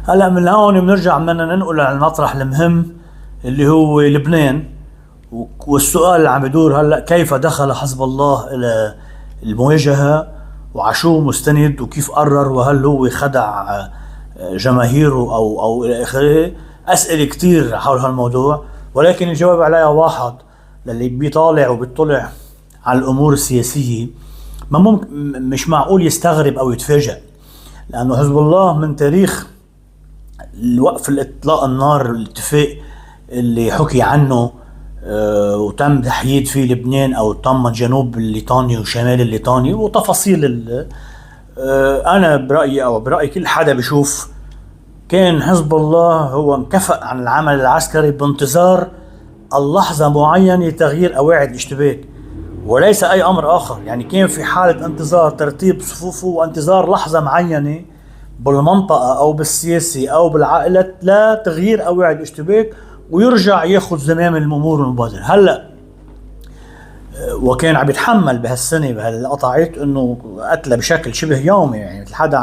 هلا من هون بنرجع بدنا ننقل على المطرح المهم اللي هو لبنان. والسؤال اللي عم يدور هلا، كيف دخل حزب الله الى المواجهة وعشو مستند وكيف قرر، وهل هو خدع جماهيره او الى اخره. اسئله كتير حول هالموضوع، ولكن الجواب عليها واحد للي بيطالع وبيطلع على الامور السياسيه. ما ممكن، مش معقول يستغرب او يتفاجأ، لانه حزب الله من تاريخ الوقف الاطلاق النار، الاتفاق اللي حكي عنه وتم تحييد فيه لبنان او تم جنوب الليطاني وشمال الليطاني وتفاصيل انا برايي او براي كل حدا بشوف، كان حزب الله هو مكفأ عن العمل العسكري بانتظار اللحظة معينة لتغيير قواعد الاشتباك وليس أي أمر آخر. يعني كان في حالة انتظار ترتيب صفوفه وانتظار لحظة معينة بالمنطقة أو بالسياسة أو بالعائلة لتغيير قواعد الاشتباك ويرجع ياخذ زمام الأمور المبادرة. هلأ وكان عم يتحمل بهالسنة بهالقطعات انه قتله بشكل شبه يومي، يعني مثل حدا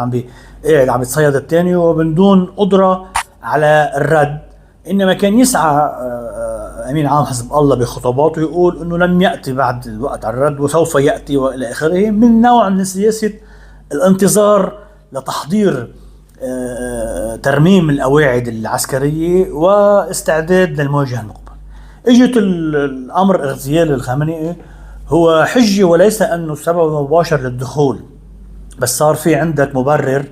قاعد عم يتصيد الثاني ومن دون قدرة على الرد. انما كان يسعى امين عام حزب الله بخطاباته يقول انه لم يأتي بعد الوقت على الرد وسوف يأتي والى اخره، من نوع من سياسة الانتظار لتحضير ترميم القواعد العسكرية واستعداد للمواجهة المقبلة. اجت الامر اغتيال الخامنئي هو حجة وليس انه السبب المباشر للدخول، بس صار في عندك مبرر،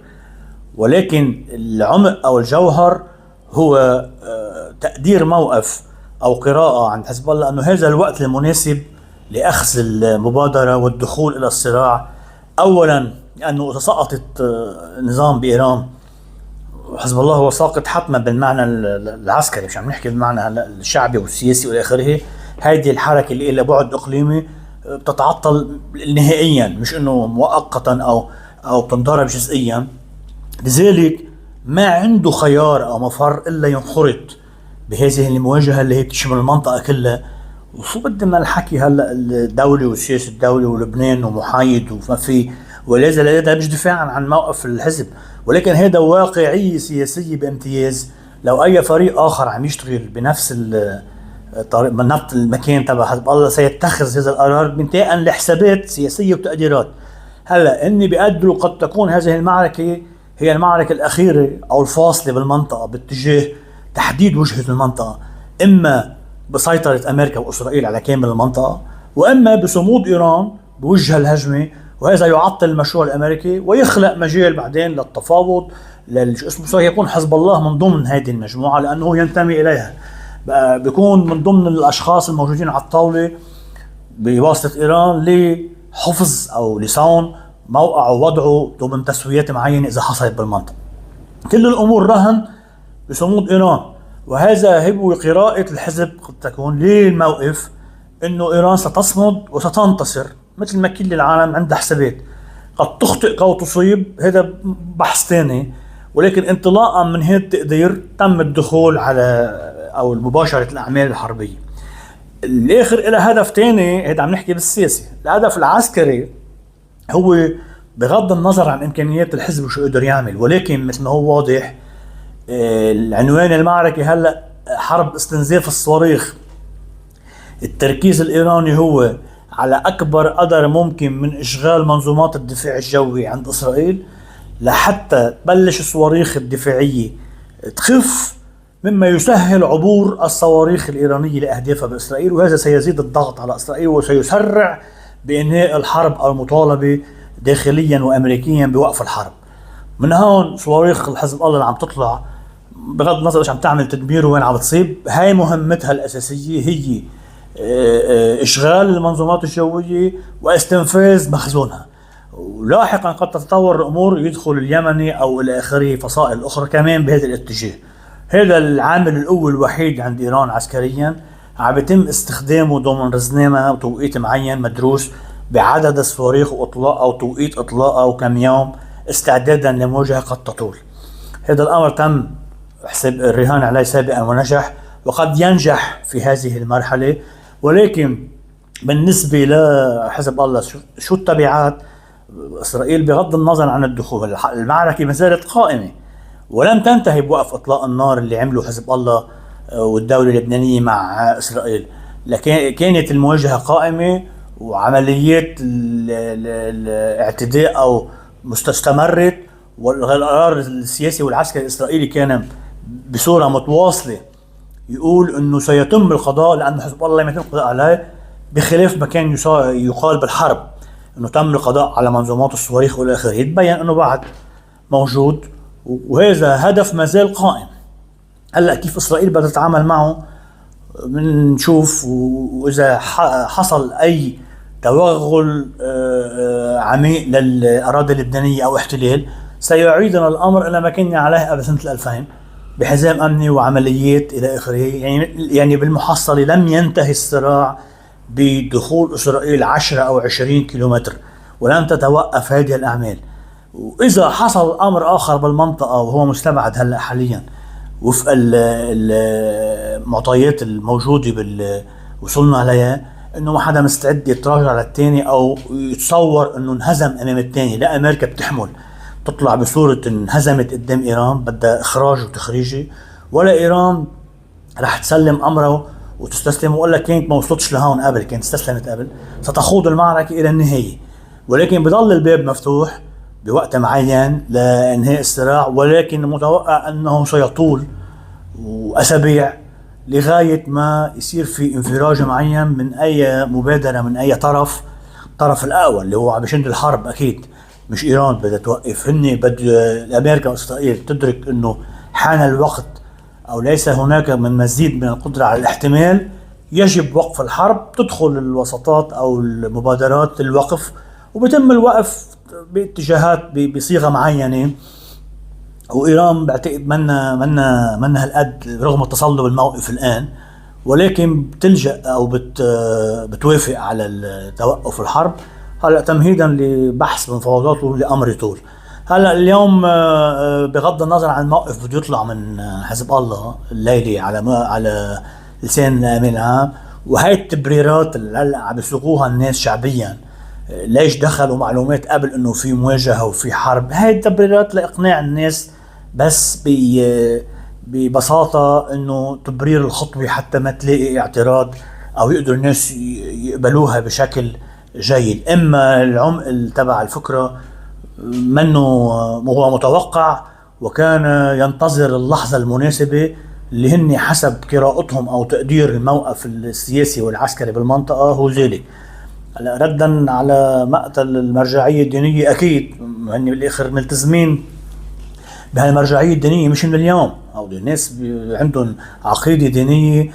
ولكن العمق او الجوهر هو تقدير موقف او قراءة عند حزب الله انه هذا الوقت المناسب لاخذ المبادرة والدخول الى الصراع. اولا لانه اذا سقطت نظام بايران، حزب الله هو ساقط حتما بالمعنى العسكري، مش عم نحكي بالمعنى الشعبي والسياسي والى اخره. هذه الحركه اللي لها بعد اقليمي بتتعطل نهائيا، مش انه مؤقتا او بتنضرب جزئيا. لذلك ما عنده خيار او مفر الا ينخرط بهذه المواجهه اللي هي بتشمل المنطقه كلها. وشو بدنا الحكي هلا الدولي والسياسه الدولي ولبنان ومحايد وما في، ولذا هذا مش دفاعا عن موقف الحزب، ولكن هذا واقعية سياسية بامتياز. لو أي فريق آخر عم يشتغل بنفس الطريق من نفس المكان تبع حزب الله سيتخذ هذا القرار بنتاءً لحسابات سياسية وتقديرات. هلا إني بقدروا قد تكون هذه المعركة هي المعركة الأخيرة أو الفاصلة بالمنطقة باتجاه تحديد وجهة المنطقة، إما بسيطرة أمريكا وإسرائيل على كامل المنطقة، وإما بصمود إيران بوجه الهجمة، وهذا يعطل المشروع الامريكي ويخلق مجال بعدين للتفاوض اسمه يكون حزب الله من ضمن هذه المجموعه لانه ينتمي اليها، بيكون من ضمن الاشخاص الموجودين على الطاوله بواسطه ايران لحفظ او لصون موقعه ووضعه ضمن تسويات معينه اذا حصلت بالمنطقه. كل الامور رهن بصمود ايران، وهذا هو قراءه الحزب قد تكون للموقف انه ايران ستصمد وستنتصر، مثل ما كل العالم عندها حسابات. قد تخطئ او تصيب، هذا بحث ثاني، ولكن انطلاقا من هذا التقدير تم الدخول على او مباشره الاعمال الحربيه. الاخر الى هدف ثاني، هذا عم نحكي بالسياسي. الهدف العسكري هو بغض النظر عن امكانيات الحزب وشو قدر يعمل، ولكن مثل ما هو واضح العنوان المعركه هلا حرب استنزاف الصواريخ. التركيز الايراني هو على أكبر قدر ممكن من إشغال منظومات الدفاع الجوي عند إسرائيل لحتى تبلش الصواريخ الدفاعية تخف، مما يسهل عبور الصواريخ الإيرانية لأهدافها بإسرائيل، وهذا سيزيد الضغط على إسرائيل وسيسرع بإنهاء الحرب أو المطالبة داخليا وأمريكيا بوقف الحرب. من هون صواريخ الحزب الله اللي عم تطلع بغض النظر إيش عم تعمل تدمير وين عم تصيب، هاي مهمتها الأساسية هي إشغال المنظومات الجوية واستنفاذ مخزونها. ولاحقا قد تتطور الأمور يدخل اليمني أو إلى آخره فصائل أخرى كمان بهذا الاتجاه. هذا العامل القوي الوحيد عند إيران عسكريا عم يتم استخدامه ضمن رزنامة وتوقيت معين مدروس بعدد الصواريخ وإطلاق أو توقيت إطلاق أو كم يوم استعدادا لمواجهة قد تطول. هذا الأمر تم حساب الرهان عليه سابقا ونجح، وقد ينجح في هذه المرحلة. ولكن بالنسبة لحزب الله شو التبعات؟ إسرائيل بغض النظر عن الدخول المعركة ما زالت قائمة، ولم تنتهي بوقف إطلاق النار اللي عمله حزب الله والدولة اللبنانية مع إسرائيل، لكن كانت المواجهة قائمة وعمليات الاعتداء أو استمرت، والقرار السياسي والعسكري الإسرائيلي كان بصورة متواصلة يقول انه سيتم القضاء، لانه حزب الله لم يتم القضاء عليه، بخلاف ما كان يقال بالحرب انه تم القضاء على منظومات الصواريخ والى اخره. يتبين انه بعد موجود، وهذا هدف ما زال قائم. هلا كيف اسرائيل بدها تتعامل معه بنشوف، واذا حصل اي توغل عميق للاراضي اللبنانيه او احتلال، سيعيدنا الامر الى ما كنا عليه قبل سنه 2000 بحزام امني وعمليات الى اخره. يعني بالمحصله لم ينتهي الصراع بدخول اسرائيل 10 او 20 كيلومتر، ولن تتوقف هذه الاعمال. واذا حصل امر اخر بالمنطقه وهو مستبعد هلا حاليا وفق المعطيات الموجوده وصلنا عليها، انه ما حدا مستعد يتراجع للثاني او يتصور انه انهزم امام الثاني. لا، امريكا بتحمل تطلع بصورة انهزمت قدام ايران بدها اخراج وتخريجي، ولا ايران رح تسلم امره وتستسلم. وقال لك كانت ما وصلتش لهون قبل، كانت استسلمت قبل، ستخوض المعركة الى النهاية. ولكن بضل الباب مفتوح بوقت معين لانهاء الصراع، ولكن متوقع انه سيطول واسابيع لغاية ما يصير في انفراج معين من اي مبادرة من اي طرف الاقوى اللي هو عم بيشد الحرب. اكيد مش ايران بدها توقف، هن بده امريكا واسرائيل تدرك انه حان الوقت او ليس هناك من مزيد من القدره على الاحتمال، يجب وقف الحرب. تدخل الوساطات او المبادرات الوقف، وبيتم الوقف باتجاهات بصيغه معينه. وايران بعتقد منا هالقد رغم تصلب الموقف الان، ولكن بتلجأ او بتوافق على توقف الحرب هلا تمهيدا لبحث مفاوضاته لامر يطول. هلا اليوم بغض النظر عن الموقف بده يطلع من حزب الله الليلي على لسان الامين العام، وهي التبريرات اللي هلا عم يسوقوها الناس شعبيا، ليش دخلوا معلومات قبل انه في مواجهه وفي حرب، هاي التبريرات لاقناع الناس بس ببساطه انه تبرير الخطوه حتى ما تلاقي اعتراض او يقدروا الناس يقبلوها بشكل جيد. اما العمق تبع الفكره منه هو متوقع، وكان ينتظر اللحظه المناسبه اللي هن حسب قراءتهم او تقدير الموقف السياسي والعسكري بالمنطقه هو ذلك. ردا على مقتل المرجعيه الدينيه، اكيد هن بالاخر ملتزمين بهالمرجعيه الدينيه مش من اليوم، او الناس عندهم عقيده دينيه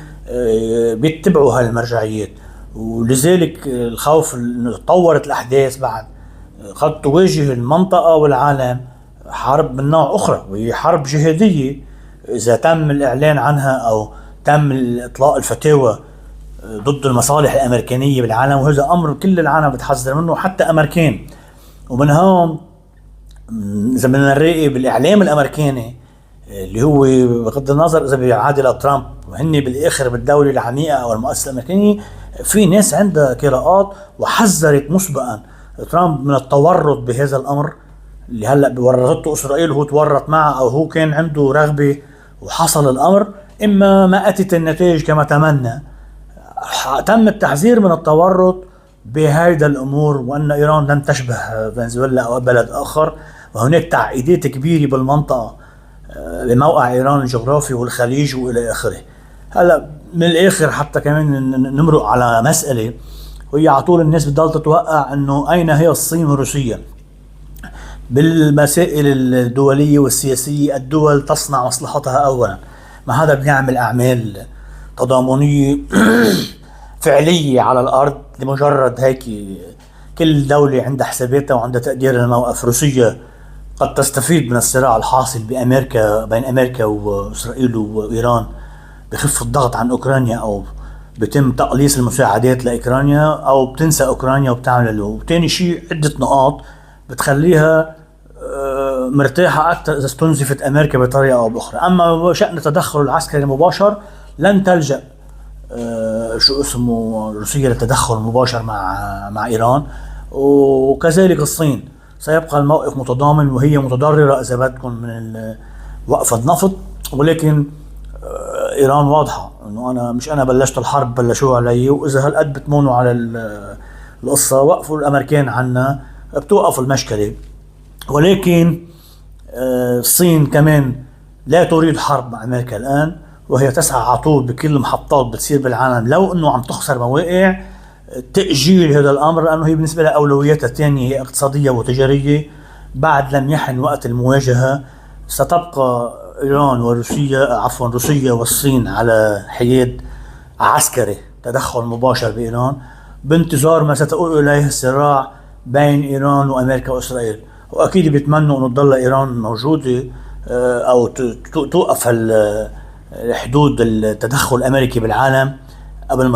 بيتبعوا هالمرجعيات، ولذلك الخوف انه تطورت الاحداث بعد قد تواجه المنطقه والعالم حرب من نوع اخرى، وهي حرب جهاديه اذا تم الاعلان عنها او تم اطلاق الفتاوى ضد المصالح الامريكانيه بالعالم. وهذا امر كل العالم بتحذر منه حتى امريكان. ومن هون اذا بدنا نراقب الاعلام الامريكاني اللي هو بغض النظر اذا بيعادل ترامب وهن بالاخر بالدوله العميقه او المؤسسه الامريكانيه، في ناس عندها قراءات وحذرت مسبقا ترامب من التورط بهذا الامر اللي هلا ورطته اسرائيل وهو تورط معه، او هو كان عنده رغبه وحصل الامر. اما ما اتت النتائج كما تمنى، تم التحذير من التورط بهذا الامور، وان ايران لن تشبه فنزويلا او بلد اخر، وهناك تعقيدات كبيره بالمنطقه بموقع ايران الجغرافي والخليج والى اخره. هلا من الاخر حتى كمان نمرق على مساله، وهي على طول الناس بتضل تتوقع انه اين هي الصين وروسيا بالمسائل الدوليه والسياسيه. الدول تصنع مصلحتها اولا، ما هذا بيعمل اعمال تضامنيه فعليه على الارض لمجرد هيك كل دوله عندها حساباتها وعندها تقدير الموقف. روسيا قد تستفيد من الصراع الحاصل بين امريكا واسرائيل وايران بخف الضغط عن اوكرانيا، او بتم تقليص المساعدات لاوكرانيا، او بتنسى اوكرانيا وبتعمل له. وتاني شيء عده نقاط بتخليها مرتاحه اكثر اذا استنزفت امريكا بطريقه او باخرى. اما شان التدخل العسكري المباشر لن تلجا شو اسمه روسيا للتدخل المباشر مع ايران، وكذلك الصين سيبقى الموقف متضامن وهي متضرره اذا بدكم وقفت نفط. ولكن ايران واضحه انه انا مش انا بلشت الحرب، بلشوها علي، واذا هالقد بتمونوا على القصه وقفوا الامريكان عنا بتوقف المشكله. ولكن الصين كمان لا تريد حرب مع امريكا الان، وهي تسعى على طول بكل محطات بتصير بالعالم لو انه عم تخسر مواقع تأجيل هذا الامر، لانه هي بالنسبه لها اولوياتها الثانيه هي اقتصاديه وتجاريه. بعد لم يحن وقت المواجهه، ستبقى ايران روسيا والصين على حياد عسكري، تدخل مباشر بايران، بانتظار ما ستؤول اليه الصراع بين ايران وامريكا واسرائيل. واكيد بيتمنوا انه تضل ايران موجوده، او توقف حدود التدخل الامريكي بالعالم قبل ما